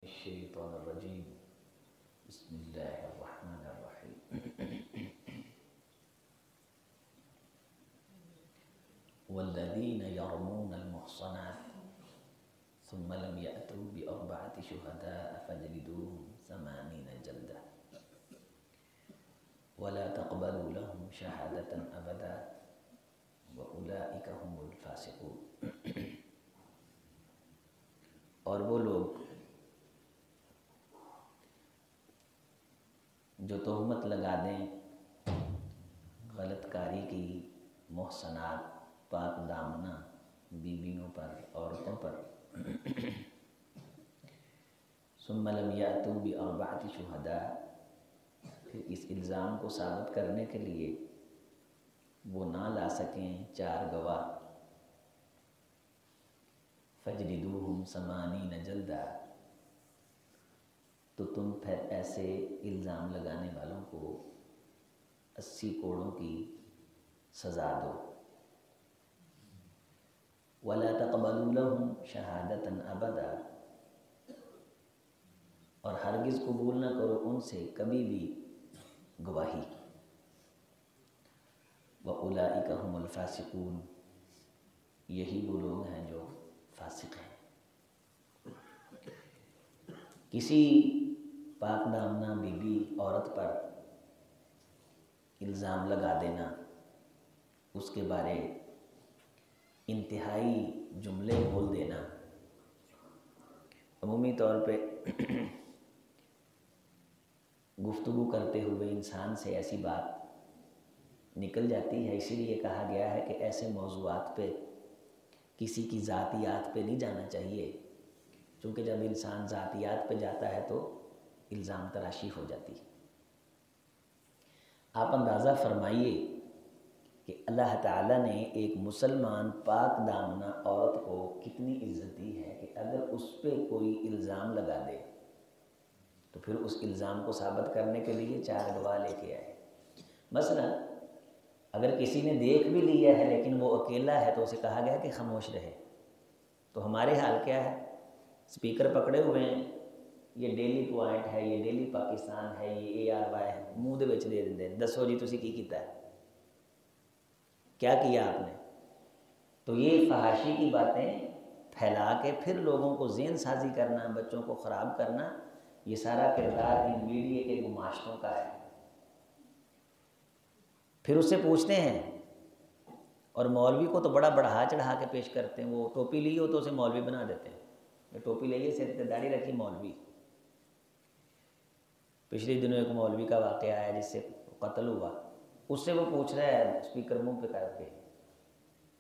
शैतानिर्रजीम बिस्मिल्लाहिर्रहमानिर्रहीम वल्लज़ीना यरमूनल मुहसनात सुम्मा लम यअतू बिअरबअति शुहदाअ फजलिदूहुम समानीना जल्दा वला तक़बलू लहुम शहादतन अबदा व उलाइका हुमुल फासिकून। और वो लोग जो तोहमत लगा दें गलतकारी की मोहसनात पाक दामना बीवियों पर, औरतों पर, सुम्मा लम यातू बिअरबअति शुहदा, फिर इस इल्ज़ाम को साबित करने के लिए वो ना ला सकें 4 गवाह, फजलिदूहुम समानीना जल्दा, तो तुम फिर ऐसे इल्ज़ाम लगाने वालों को 80 कोड़ों की सज़ा दो। वला तक़बलू लहुम शहादतन अबदा, और हरगिज़ कबूल न करो उनसे कभी भी गवाही। व उलाइका हुमुल फासिकून, यही वो लोग हैं जो फासिक हैं। किसी पाक दामना बीबी औरत पर इल्ज़ाम लगा देना, उसके बारे इंतहाई जुमले बोल देना, अमूमी तौर पे गुफ्तगू करते हुए इंसान से ऐसी बात निकल जाती है। इसीलिए कहा गया है कि ऐसे मौज़ूआत पे किसी की ज़ातियात पे नहीं जाना चाहिए, क्योंकि जब इंसान ज़ातियात पे जाता है तो इल्ज़ाम तराशी हो जाती है। आप अंदाज़ा फरमाइए कि अल्लाह ताला ने एक मुसलमान पाक दामना औरत को कितनी इज़्ज़त दी है कि अगर उस पर कोई इल्ज़ाम लगा दे तो फिर उस इल्ज़ाम को साबित करने के लिए 4 गवाह लेके आए। मसलन अगर किसी ने देख भी लिया है लेकिन वो अकेला है तो उसे कहा गया कि खामोश रहे। तो हमारे हाल क्या है, स्पीकर पकड़े हुए हैं, ये डेली पॉइंट है, ये डेली पाकिस्तान है, ये ARY है, मूँह दे विच दे देंगे, दसो जी तुसी की कीता है, क्या किया आपने। तो ये फहाशी की बातें फैला के फिर लोगों को ज़हन साजी करना, बच्चों को ख़राब करना, ये सारा किरदार इन मीडिया के गुमाश्तों का है। फिर उससे पूछते हैं, और मौलवी को तो बड़ा बढ़ा चढ़ा के पेश करते हैं। वो टोपी ली हो तो उसे मौलवी बना देते हैं, ये टोपी लिए सिर पे दाढ़ी रखी मौलवी। पिछले दिनों एक मौलवी का वाक़या आया जिससे कत्ल हुआ, उससे वो पूछ रहा है स्पीकर मुंह पे करके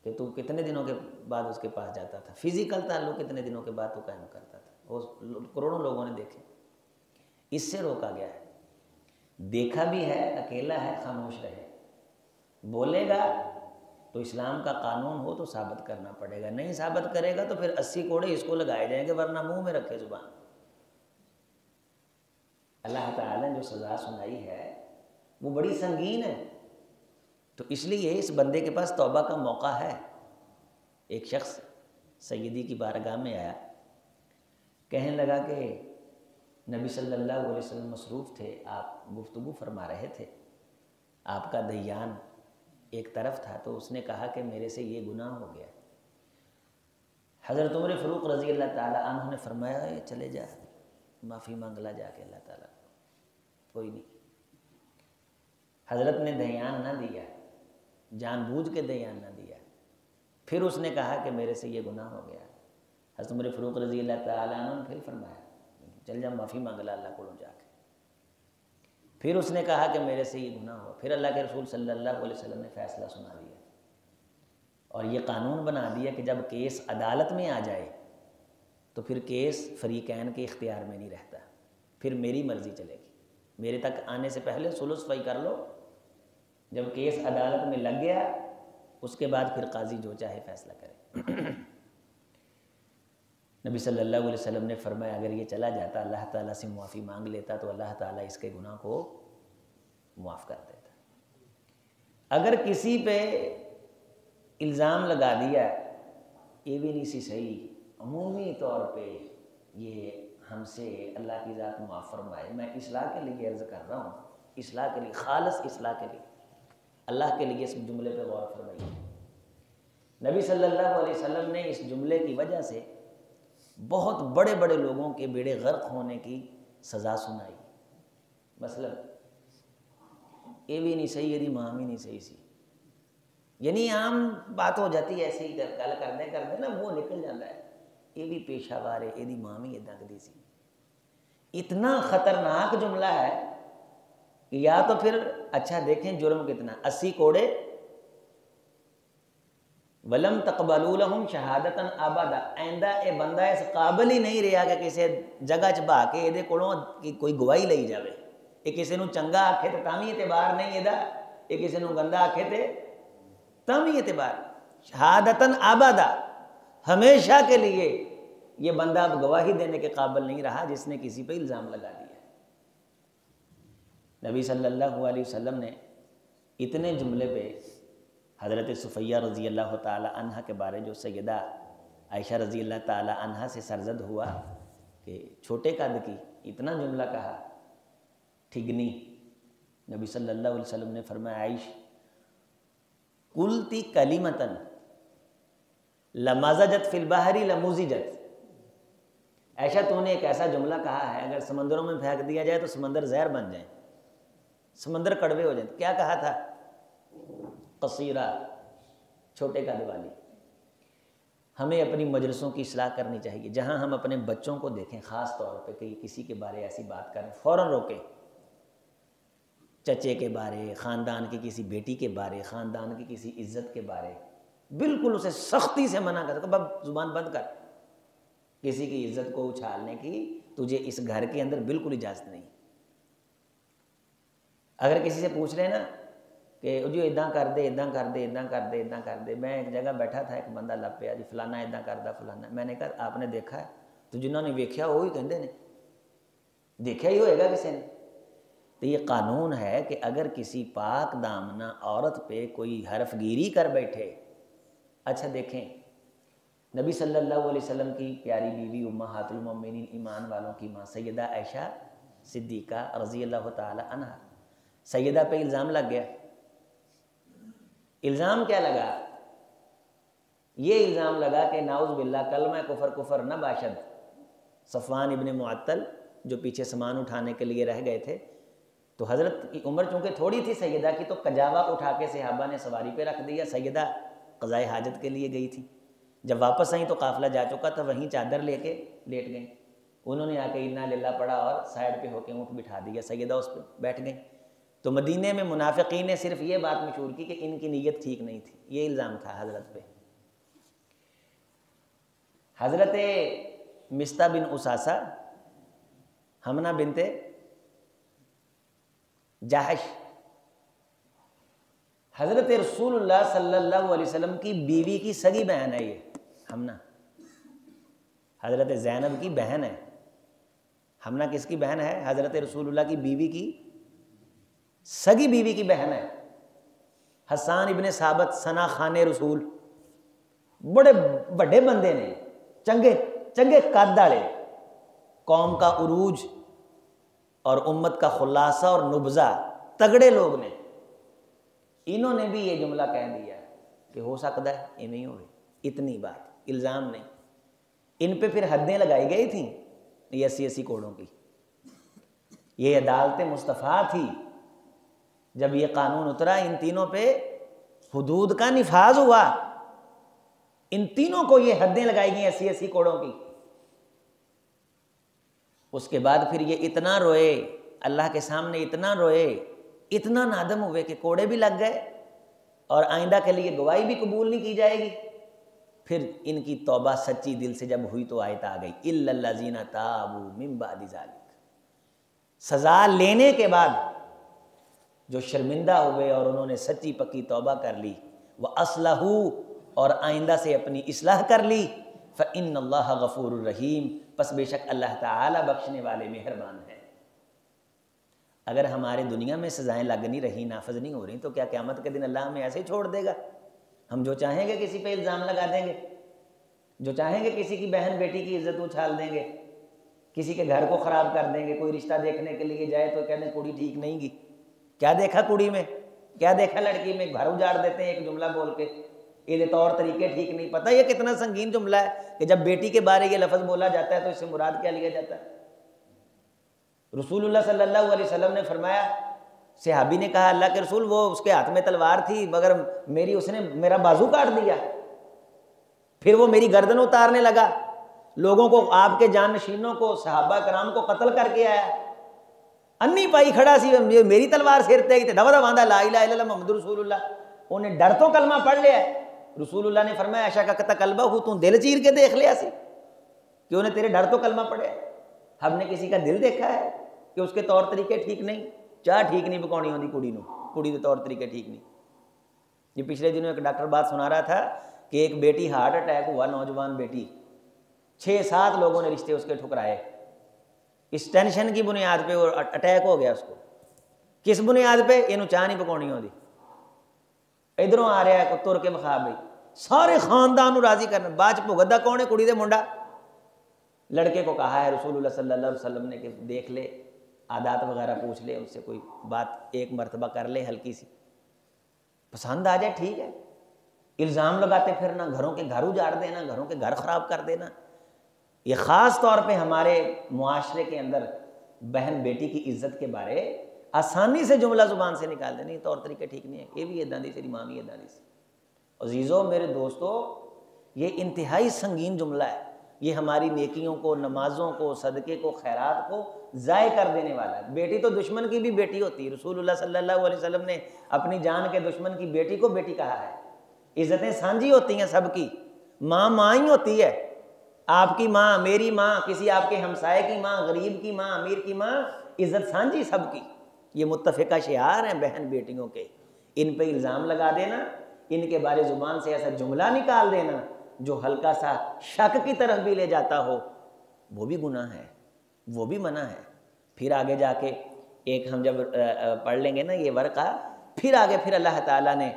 कि तू कितने दिनों के बाद उसके पास जाता था, फिज़िकल ताल्लुक़ कितने दिनों के बाद तू कायम करता था। वो करोड़ों लोगों ने देखे। इससे रोका गया है। देखा भी है, अकेला है, खामोश रहे। बोलेगा तो इस्लाम का कानून हो तो साबित करना पड़ेगा, नहीं साबित करेगा तो फिर 80 कोड़े इसको लगाए जाएंगे, वरना मुंह में रखे ज़ुबान। अल्लाह ताला ने जो सज़ा सुनाई है वो बड़ी संगीन है, तो इसलिए इस बंदे के पास तौबा का मौका है। एक शख्स सैयदी की बारगाह में आया, कहने लगा कि नबी सल्लल्लाहु अलैहि वसल्लम मसरूफ़ थे, आप गुफ्तगू फरमा रहे थे, आपका दयान एक तरफ था, तो उसने कहा कि मेरे से ये गुनाह हो गया। हज़रत उमर फ़ारूक रज़ी अल्लाह ताला अन्हु ने फरमाया, ये चले जा, माफ़ी मांग ला जाके अल्लाह ताला, कोई नहीं। हज़रत ने दयान ना दिया, जानबूझ के दयान ना दिया। फिर उसने कहा कि मेरे से ये गुनाह हो गया। हज़रत उमर फ़ारूक रज़ी अल्लाह ताला अन्हु ने फिर फरमाया, चल जा माफ़ी मांग ला अल्लाह को जाके। फिर उसने कहा कि मेरे से ये गुनाह हुआ। फिर अल्लाह के रसूल सल्लल्लाहु अलैहि वसल्लम ने फ़ैसला सुना दिया और ये कानून बना दिया कि जब केस अदालत में आ जाए तो फिर केस फ़रीक़ैन के इख्तियार में नहीं रहता, फिर मेरी मर्ज़ी चलेगी। मेरे तक आने से पहले सुलुस फ़ई कर लो, जब केस अदालत में लग गया उसके बाद फिर काजी जो चाहे फ़ैसला करे। नबी सल्लल्लाहु अलैहि वसल्लम ने फरमाया, अगर ये चला जाता, अल्लाह ताला से मुआफ़ी मांग लेता तो अल्लाह ताला इसके गुनाह को मुआफ़ कर देता। अगर किसी पे इल्ज़ाम लगा दिया, ये भी नहीं सी सही, अमूमी तौर पे ये हमसे अल्लाह की ज़ात माफ़ फरमाए। मैं इस्लाह के लिए अर्ज़ कर रहा हूँ, इस्लाह के लिए, खालिस इस्लाह के लिए, अल्लाह के लिए इस जुमले पे गौर फरमाइए। नबी सल्लल्लाहु अलैहि वसल्लम ने इस जुमले की वजह से बहुत बड़े बड़े लोगों के बेड़े गर्क होने की सज़ा सुनाई। मसलन ये भी नहीं सही, यदि माँ भी नहीं सही सी, यानी आम बात हो जाती है, ऐसे ही गल करते ना वो निकल जाता है, ये भी पेशावार है, यदि माँ भी इदा कदी सी। इतना ख़तरनाक जुमला है कि या तो फिर अच्छा देखें जुर्म कितना, 80 कोड़े, वलम तकबलू लहुम शहादतन अबदा, आइंदा ये बंदा इस काबिल ही नहीं रहा कि किसी जगह च बहा के ये कोलों कोई गवाही लई जाए। ये किसी को चंगा आखे तो तां भी एतबार नहीं एदा, ये किसी को गंदा आखे तो तां भी एतबार। शहादतन अबदा, हमेशा के लिए ये बंदा अब गवाही देने के काबिल नहीं रहा जिसने किसी पे इल्ज़ाम लगा दिया। नबी सल्लल्लाहु अलैहि वसल्लम ने इतने जुमले पे हज़रत सुफ़ैया रज़ी अल्लाह ताला अन्हा के बारे, जो सैयदा आयशा रज़ी अल्लाह ताला अन्हा से सरजद हुआ कि छोटे कद की, इतना जुमला कहा, ठिगनी। नबी सल्लल्लाहु अलैहि वसल्लम ने फरमाया, आयश कुलती कलिमतन लमज़जत फिल बहरी लमुज़िजत, ऐशा तूने एक ऐसा जुमला कहा है अगर समंदरों में फेंक दिया जाए तो समंदर जहर बन जाए, समंदर कड़वे हो जाए। तो क्या कहा था? कसीरा, छोटे कद वाली। हमें अपनी मजलिसों की इस्लाह करनी चाहिए। जहाँ हम अपने बच्चों को देखें ख़ास तौर पे कि किसी के बारे ऐसी बात करें, फ़ौरन रोकें। चचे के बारे, ख़ानदान की किसी बेटी के बारे, ख़ानदान की किसी इज़्ज़त के बारे बिल्कुल उसे सख्ती से मना कर, बब ज़ुबान बंद कर, किसी की इज़्ज़त को उछालने की तुझे इस घर के अंदर बिल्कुल इजाज़त नहीं। अगर किसी से पूछ लेना कि जो इदा कर दे, इदा कर दे, इदा कर दे, इदा कर दे। मैं एक जगह बैठा था, एक बंदा लग पिया जी फलाना इदा करदा फलाना। मैंने कहा आपने देखा है? तो जिन्होंने वेख्या वो ही कहते हैं, देखा ही होएगा किसी ने। तो ये कानून है कि अगर किसी पाक दामना औरत पे कोई हरफगिरी कर बैठे, अच्छा देखें नबी सल्लल्लाहु अलैहि वसल्लम की प्यारी बीवी उम्महातुल मोमिनीन, ईमान वालों की माँ सैयदा आयशा सिद्दीक़ा रज़ी अल्लाह ताला अन्हा, सैयदा पे इल्ज़ाम लग गया। इल्ज़ाम क्या लगा? ये इल्ज़ाम लगा कि नाउज़ बिल्लाह कलमा कुफर न बाशद। सफ़वान इब्न मुअत्तल जो पीछे सामान उठाने के लिए रह गए थे, तो हज़रत की उम्र चूँकि थोड़ी थी सैयदा की, तो कजावा उठा के सहाबा ने सवारी पे रख दिया। सैयदा क़ज़ाए हाजत के लिए गई थी, जब वापस आई तो काफ़िला जा चुका था, वहीं चादर लेके लेट गई। उन्होंने आके इन्ना लिल्लाह पढ़ा और साइड पे होके ऊँट बिठा दिया, सैयदा उस पर बैठ गई। तो मदीने में मुनाफिकीन ने सिर्फ ये बात मशहूर की कि इनकी नीयत ठीक नहीं थी। ये इल्ज़ाम था हज़रत पे। हज़रत मिस्ता बिन उसासा, हमना बिनते जाहश, हज़रत रसूलुल्लाह सल्लल्लाहु अलैहि वसल्लम की बीवी की सगी बहन है। ये हमना हज़रत ज़ैनब की बहन है। हमना किसकी बहन है? हज़रत रसूलुल्लाह की बीवी की सगी बीवी की बहन है। हसन इब्ने साबत सना खाने रसूल, बड़े बड़े बंदे ने, चंगे चंगे कद वाले, कौम का उरूज और उम्मत का खुलासा और नुब्जा, तगड़े लोग ने। इन्होंने भी ये जुमला कह दिया कि हो सकता है ये नहीं हो। इतनी बात, इल्ज़ाम नहीं। इन पे फिर हदें लगाई गई थी ये 80 कोड़ों की। ये अदालत मुस्तफ़ा थी। जब ये कानून उतरा, इन तीनों पे हुदूद का निफाज हुआ, इन तीनों को ये हदें लगाई गई 80 कोड़ों की। उसके बाद फिर ये इतना रोए, अल्लाह के सामने इतना रोए, इतना नादम हुए कि कोड़े भी लग गए और आइंदा के लिए गवाही भी कबूल नहीं की जाएगी। फिर इनकी तौबा सच्ची दिल से जब हुई तो आयत आ गई, इल्लल्लज़ीना ताबू मिन बादि ज़ालिक। सज़ा लेने के बाद जो शर्मिंदा हुए और उन्होंने सच्ची पक्की तौबा कर ली, व अस्लहू, और आइंदा से अपनी इस्लाह कर ली, फ़इन्नल्लाह गफ़ूरुर रहीम, बस बेशक अल्लाह ताला बख्शने वाले मेहरबान है। अगर हमारे दुनिया में सज़ाएँ लग नहीं रही, नाफज नहीं हो रही, तो क्या क़यामत के दिन अल्लाह हमें ऐसे ही छोड़ देगा? हम जो चाहेंगे किसी पे इल्ज़ाम लगा देंगे, जो चाहेंगे किसी की बहन बेटी की इज़्ज़त उछाल देंगे। किसी के घर को ख़राब कर देंगे, कोई रिश्ता देखने के लिए जाए तो कहते हैं कुड़ी ठीक नहीं गी, क्या देखा कुड़ी में, क्या देखा लड़की में, घर उजाड़ देते हैं एक जुमला बोल के, ये तौर तरीके ठीक नहीं। पता ये कितना संगीन जुमला है कि जब बेटी के बारे ये लफ्ज़ बोला जाता है तो इससे मुराद क्या लिया जाता है। रसूलुल्लाह सल्लल्लाहु अलैहि वसल्लम ने फरमाया, सहाबी ने कहा अल्लाह के रसूल वो उसके हाथ में तलवार थी मगर उसने मेरा बाजू काट दिया, फिर वो मेरी गर्दन उतारने लगा, लोगों को, आपके जानशीनों को, सहाबा कराम को कत्ल करके आया, अन्नी पाई खड़ा सी, मेरी तलवार सिर ते आई, दवा दवांदा ला इलाहा इल्लल्लाह मुहम्मद रसूलुल्लाह, उन्हें डर तो कलमा पढ़ लिया। रसूलुल्लाह ने फरमाया ऐशा का कता कलबा हूँ, तू दिल चीर के देख लिया सी कि उन्हें तेरे डर तो कलमा पढ़े। हमने किसी का दिल देखा है कि उसके तौर तरीके ठीक नहीं, चाह ठीक नहीं पकानी होती कुड़ी नूं, कुड़ी के तौर तरीके ठीक नहीं। ये पिछले दिनों एक डॉक्टर बात सुना रहा था कि एक बेटी हार्ट अटैक हुआ, नौजवान बेटी, 6-7 लोगों ने रिश्ते उसके ठुकराए, इस टेंशन की बुनियाद पे वो अटैक हो गया उसको। किस बुनियाद पे, इनू चाह नहीं पकानी होती, इधरों आ रहा है तुर के विखा बई, सारे खानदान राजी करना, बाद च भुगतदा कौन है, कुड़ी दे मुंडा। लड़के को कहा है रसूलुल्लाह सल्लल्लाहु अलैहि वसल्लम ने कि देख ले, आदात वगैरह पूछ ले उससे, कोई बात एक मरतबा कर ले हल्की सी, पसंद आ जाए ठीक है। इल्ज़ाम लगाते फिरना, घरों के घर उजाड़ देना, घरों के घर ख़राब कर देना, ये ख़ास तौर पे हमारे मुआशरे के अंदर बहन बेटी की इज्जत के बारे आसानी से जुमला ज़ुबान से निकाल देने, तौर तरीके ठीक नहीं है, ये भी इदां दी तेरी माँ भी इदां दी सी। अजीज़ों मेरे दोस्तों, ये इंतहाई संगीन जुमला है, ये हमारी नेकियों को, नमाज़ों को, सदक़े को, खैरात को ज़ाय कर देने वाला है। बेटी तो दुश्मन की भी बेटी होती है, रसूलुल्लाह सल्लल्लाहु अलैहि वसल्लम ने अपनी जान के दुश्मन की बेटी को बेटी कहा है। इज़्ज़तें सांझी होती हैं सबकी, माँ माँ ही होती है, आपकी माँ, मेरी माँ, किसी आपके हमसाये की माँ, गरीब की माँ, अमीर की माँ, इज़्ज़त सांझी सबकी। ये मुत्तफ़िका शियार हैं बहन बेटियों के। इन पे इल्ज़ाम लगा देना, इनके बारे ज़ुबान से ऐसा जुमला निकाल देना जो हल्का सा शक की तरफ भी ले जाता हो, वो भी गुनाह है, वो भी मना है। फिर आगे जाके एक हम जब पढ़ लेंगे ना ये वर्क़ा, फिर आगे फिर अल्लाह ताला ने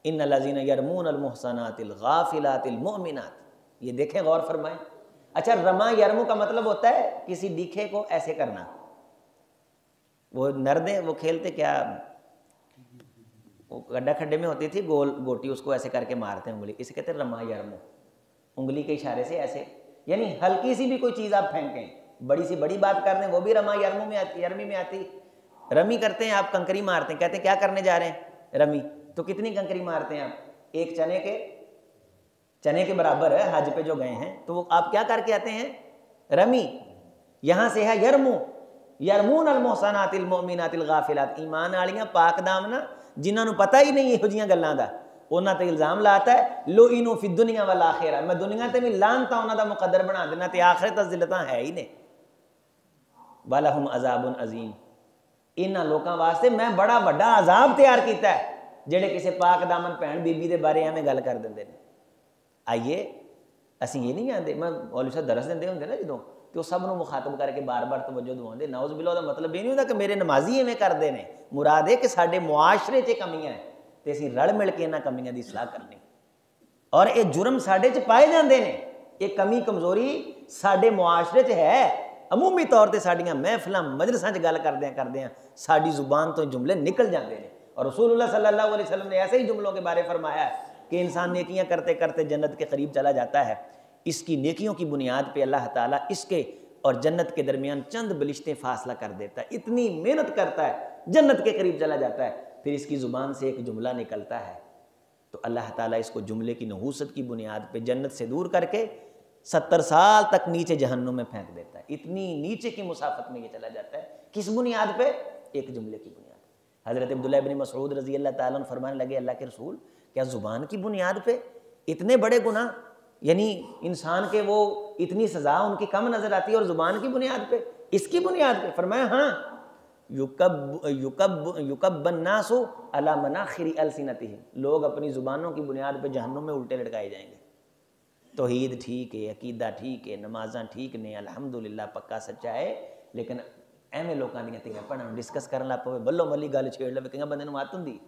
इन्नल लज़ीना यरमूनल मुहसनातिल गाफ़िलातिल मुअमिनात, ये देखें, गौर फरमाएं। अच्छा, रमा यरमू का मतलब होता है किसी डीखे को ऐसे करना। वो नर्दे वो खेलते क्या, वो गड्ढा खड्डे में होती थी गोल गोटी, उसको ऐसे करके मारते हैं उंगली, इसे कहते हैं रमा यरमू, उंगली के इशारे से ऐसे, यानी हल्की सी भी कोई चीज़ आप फेंकें, बड़ी सी बड़ी बात कर दें, वो भी रमा यरमू में आती, यरमी में आती। रमी करते हैं आप, कंकरी मारते हैं, कहते हैं क्या करने जा रहे हैं, रमी, तो कितनी कंकरी मारते हैं आप, एक चने के बराबर है, हज पे जो गए हैं तो वो आप क्या करके आते हैं, रमी। यहाँ से है यरमू, यरमून अल मुहसनातिल मुमिनातिल गाफिलात, ईमान वालियां पाक दामना जिन्होंने पता ही नहीं इहो जिहियां गल्लां दा, उन्हां ते इल्ज़ाम लाता है लो इनो फि दुनिया वल आखिरा, मैं दुनिया ते भी लानता उन्हां दा मुकद्दर बना देना ते आखिरत ज़िल्लतां है ही ने। वलहुम अज़ाबुन अज़ीम, इन्हां लोकां वास्ते मैं बड़ा वड्डा अजाब तैयार किया है जेड़े किसी पाक दामन भैन बीबी दे बारे एवें गल कर देंदे ने। आइए असीं ये नहीं आंदे, मैं मौलवी साहब दरस देंदे हुंदे ना जदों, तो सब नूं मुखातब करके बार बार तवज्जो दिवाउंदे, नाउज़ बिल्लाह दा मतलब ये नहीं होंदा कि मेरे नमाजी इवें करदे ने, मुराद है कि साडे मुआशरे च कमियां है ते असीं रल मिल के इन्हां कमियां दी इस्लाह करनी, और ये जुर्म साडे च पाए जांदे ने, ये कमी कमजोरी साडे मुआशरे च है। अमूमी तौर पर साडियां महफिलां मजलिसां च गल करदियां साडी जुबान तो जुमले निकल जाते हैं, और रसूलुल्लाह सल्लल्लाहु अलैहि वसल्लम ने ऐसे ही जुमलों के बारे फरमाया है कि इंसान नेकियां करते करते जन्नत के करीब चला जाता है। इसकी नेकियों की बुनियाद पे अल्लाह ताला इसके और जन्नत के दरमियान चंद बलिश्तें फासला कर देता है, इतनी मेहनत करता है, जन्नत के करीब चला जाता है, फिर इसकी ज़ुबान से एक जुमला निकलता है तो अल्लाह ताला इसको जुमले की नहूसत की बुनियाद पे जन्नत से दूर करके 70 साल तक नीचे जहन्नुम में फेंक देता है। इतनी नीचे की मुसाफत में ये चला जाता है, किस बुनियाद पे, एक जुमले की बुनियाद। हज़रत अब्दुल्लाह इब्न मसऊद रज़ी अल्लाह ताला अन्हु फरमाने लगे, अल्लाह के रसूल क्या ज़ुबान की बुनियाद पे इतने बड़े गुनाह, यानी इंसान के वो इतनी सज़ा उनकी कम नज़र आती है, और ज़ुबान की बुनियाद पे, इसकी बुनियाद पे? फरमाया हाँ, युकब्बन नासु अला मनाखिरी अलसिनतिहिम, लोग अपनी ज़ुबानों की बुनियाद पे जहन्नुम में उल्टे लटकाए जाएंगे। तौहीद ठीक है, अकीदा ठीक है, नमाज़ां ठीक ने, अल्हम्दुलिल्लाह पक्का सच्चा है, लेकिन एवें लोगों दी धीआं भैणां डिस्कस करन लग पवे, बल्लो मल्ली गल छेड़ लवे, कई बंदे नूं मत हुंदी,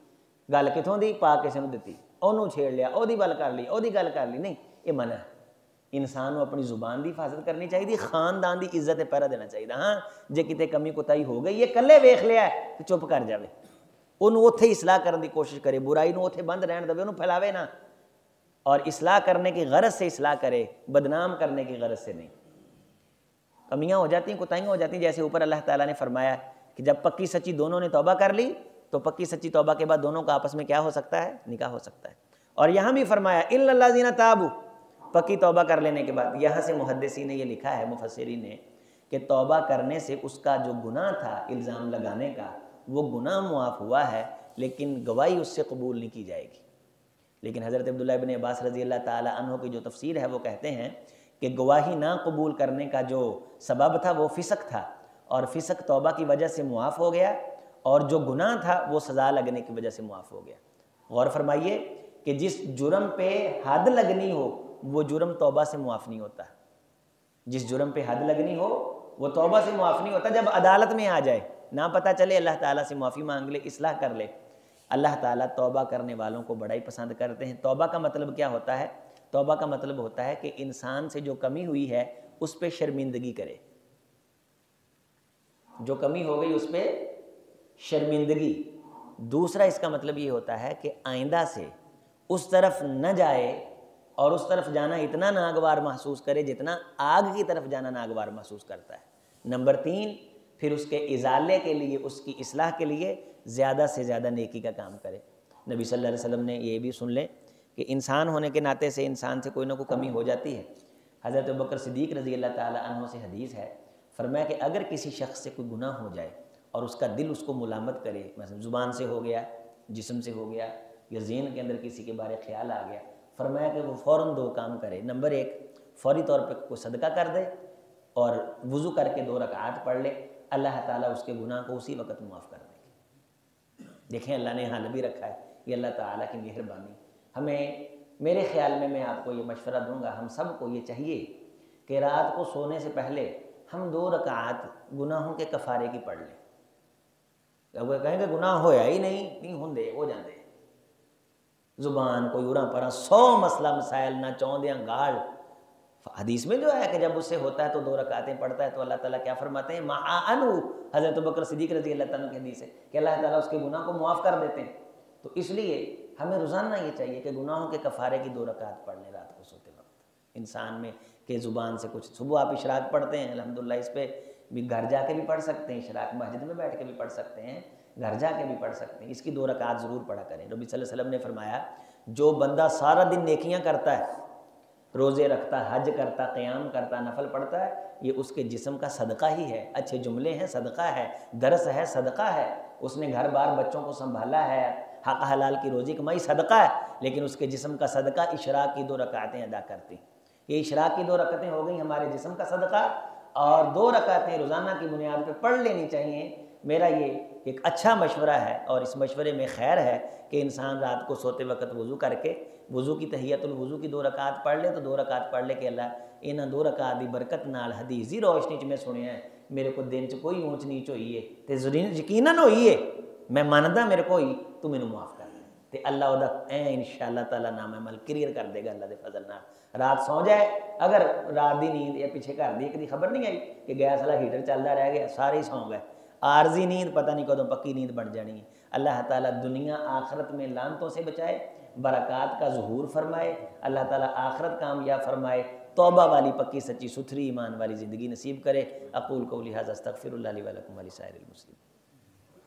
गल किथों दी, पा किसे नूं दित्ती, ओनूं छेड़ लिया, ओहदी गल कर ली, ओहदी गल कर ली, नहीं, ये मना है। इंसान को अपनी जुबान की हिफाजत करनी चाहिए, खानदान की इज्जत पहरा देना चाहिए। हाँ जे किते कमी कोताही हो गई, ये कल्ले वेख लिया तो चुप कर जाए, उन्होंने उत्थे ही इसलाह करने की कोशिश करे, बुराई को उत्थे बंद रहने देवे, उन्होंने फैलावे ना, और इसलाह करने की गरज से इसलाह करे, बदनाम करने की गरज से नहीं। कमियां हो जाती हैं, कोताहियां हो जाती हैं, जैसे ऊपर अल्लाह ताला ने फरमाया कि जब पक्की सच्ची दोनों ने तौबा कर ली तो पक्की सच्ची तौबा के बाद दोनों का आपस में क्या हो सकता है, निकाह हो सकता है। और यहाँ भी फरमाया इल्लल्लाज़ीना ताबू, पक्की तौबा कर लेने के बाद। यहाँ से मुहद्दिसीन ने ये लिखा है, मुफस्सिरीन ने, कि तौबा करने से उसका जो गुनाह था इल्ज़ाम लगाने का, वो गुनाह मुआफ़ हुआ है, लेकिन गवाही उससे कबूल नहीं की जाएगी। लेकिन हज़रत अब्दुल्लाह इब्न अब्बास रज़ी अल्लाह ताला अन्हु की जो तफसीर है वो कहते हैं कि गवाही ना कबूल करने का जो सबब था वो फ़िस्क था, और फ़िस्क तौबा की वजह से मुआफ़ हो गया, और जो गुनाह था वो सज़ा लगने की वजह से मुआफ़ हो गया। गौर फरमाइए कि जिस जुर्म पे हद लगनी हो वो जुर्म तौबा से मुआफ़ नहीं होता, जिस जुर्म पे हद लगनी हो वो तौबा से मुआफ़ नहीं होता। जब अदालत में आ जाए, ना पता चले, अल्लाह ताला से माफ़ी मांग ले, इस्लाह कर ले, अल्लाह ताला तौबा करने वालों को बड़ा ही पसंद करते हैं। तौबा का मतलब क्या होता है? तौबा का मतलब होता है कि इंसान से जो कमी हुई है उस पर शर्मिंदगी करे, जो कमी हो गई उस पर शर्मिंदगी। दूसरा इसका मतलब ये होता है कि आइंदा से उस तरफ न जाए, और उस तरफ जाना इतना नागवार महसूस करे जितना आग की तरफ जाना नागवार महसूस करता है। नंबर 3, फिर उसके इजाले के लिए, उसकी इस्लाह के लिए ज़्यादा से ज़्यादा नेकी का काम करे। नबी सल्लल्लाहु अलैहि वसल्लम ने ये भी सुन लें कि इंसान होने के नाते से इंसान से कोई ना कोई कमी हो जाती है। हज़रत अबू बकर सिद्दीक़ रज़ी अल्लाह ताला अन्हु से हदीस है, फरमाया कि अगर किसी शख्स से कोई गुनाह हो जाए और उसका दिल उसको मुलामत करे, मतलब ज़ुबान से हो गया, जिस्म से हो गया, या ज़हन के अंदर किसी के बारे ख्याल आ गया, फरमाया कि वो फ़ौरन 2 काम करे। नंबर 1, फ़ौरी तौर पर कोई सदका कर दे और वज़ू करके 2 रकात पढ़ ले, अल्लाह ताला उसके गुनाह को उसी वक्त माफ़ कर देंगे। देखें अल्लाह ने हाल भी रखा है, ये अल्लाह ताला की मेहरबानी। हमें, मेरे ख्याल में, मैं आपको ये मशवरा दूंगा, हम सब को ये चाहिए कि रात को सोने से पहले हम 2 रकात गुनाहों के कफ़ारे की पढ़ लें। अब कहेंगे गुनाह होया ही नहीं होंगे, हो जाते जुबान कोई उरा परा 100 मसला मसाइल ना चौंदियाँ गाल। हदीस में जो है कि जब उससे होता है तो 2 रकातें पढ़ता है तो अल्लाह ताला क्या फरमाते हैं, माअनु, हज़रत अबू बकर सिद्दीक़ रज़ी अल्लाह ताला की हदीस है कि अल्लाह ताला उसके गुनाह को मुआफ़ कर देते हैं। तो इसलिए हमें रोज़ाना ये चाहिए कि गुनाहों के कफ़ारे की 2 रकात पढ़ लें रात को सोते वक्त। इंसान में के ज़ुबान से कुछ, सुबह आप इशराक पढ़ते हैं, अल्हम्दुलिल्लाह, इस पर भी घर जाके भी पढ़ सकते हैं, इशराक मस्जिद में बैठ के भी पढ़ सकते हैं, घर जाके भी पढ़ सकते हैं। इसकी 2 रकात ज़रूर पढ़ा करें। नबी सल्लल्लाहु अलैहि वसल्लम ने फरमाया, जो बंदा सारा दिन नेकियां करता है, रोज़े रखता, हज करता, क़याम करता, नफल पढ़ता है, ये उसके जिस्म का सदका ही है। अच्छे जुमले हैं, सदका है, दरस है, सदका है, उसने घर बार बच्चों को संभाला है, हक हलाल की रोज़ी कमाई, सदका है, लेकिन उसके जिस्म का सदका इशराक की 2 रकातें अदा करती। ये इशराक की 2 रकातें हो गई हमारे जिस्म का सदका, और 2 रकातें रोज़ाना की बुनियाद पर पढ़ लेनी चाहिए। मेरा ये एक अच्छा मशवरा है, और इस मशवरे में खैर है कि इंसान रात को सोते वक्त वज़ू करके, वज़ू की तहियतुल वज़ू की 2 रकात पढ़ ले, तो 2 रकात पढ़ ले कि अल्लाह इन्हां 2 रकात की बरकत नाल हदीस की रोशनी च मैं सुनिया है मेरे को दिन च कोई ऊँच नीच होई है तो यकीनन होई है, मैं मानदा मेरे को होई, तू मैनू माफ़ कर दे, तो अल्लाह उहदा ऐ इंशाअल्लाह ताला नाम अमल क्लियर कर देगा अल्लाह के फजल नाल। रात सौ जाए, अगर रात की नींद या पिछे घर की एक खबर नहीं आई कि गैस वाला हीटर चलता रह गया, सारे ही सौ गए, आरजी नींद पता नहीं कदों पक्की नींद बन जानी है। अल्लाह ताला दुनिया आखरत में लानतों से बचाए, बरक़ात का ज़ुहूर फरमाए, अल्लाह ताला आखरत कामयाब फरमाए, तौबा वाली पक्की सच्ची सुथरी ईमान वाली ज़िंदगी नसीब करे। अक़ूल क़ौली हाज़ा अस्तग़फ़िरुल्लाह ली व लकुम व लिसाइरिल मुस्लिमीन।